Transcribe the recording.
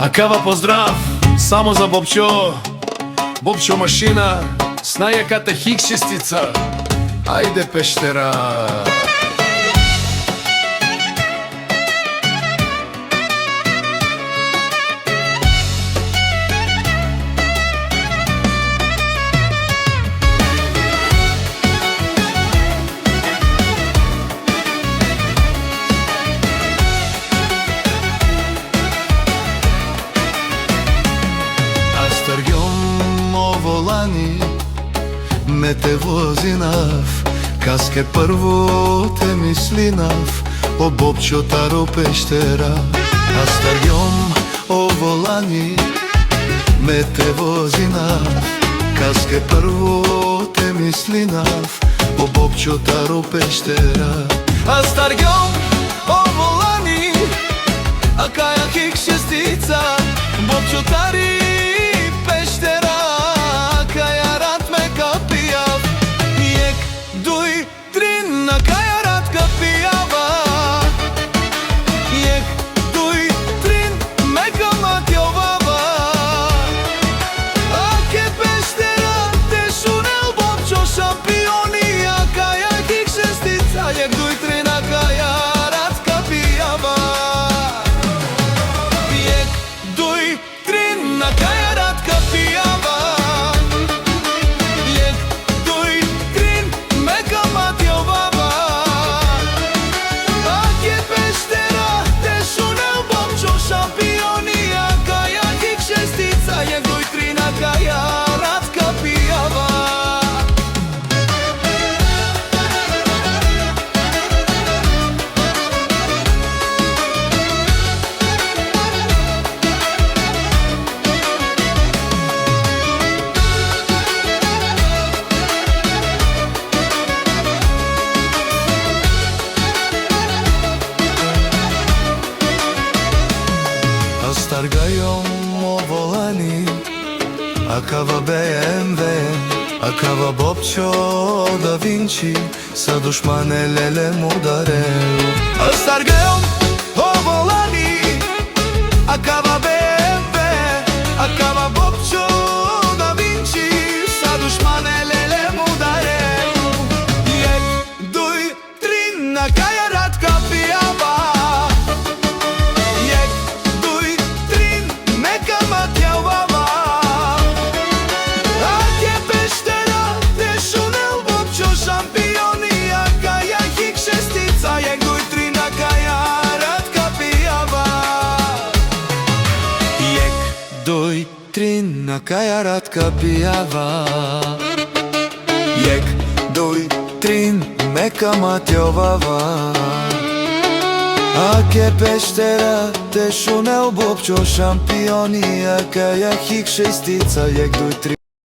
Акава поздрав само за Бобчо. Бобчо машина, с најаката хикшестица. Ајде пештера. Volani ме те возинав, каске прво те мислинав, о Бобчо таро пештера. А старјом о волани ме те возинав, каске прво те мислинав, о Бобчо таро пештера. А старјом о волани, а каја хикшестица, Бобчо тари пештера. Stargajom o volani, akava BMW, akava Bobčo da Vinci, sa dušmane lele mudareu. Stargajom o volani, akava BMW, akava Bobčo da Vinci, sa dušmane lele mudareu. Jek, duj, trin, na kaja ratka pijava. Doi, trin, na kaja ratka pijava. Jek, doi, trin, meka matjovava. A ke peštera, te šunel Bobčo šampioni, a kaja hikšestica, jek, doi, trin.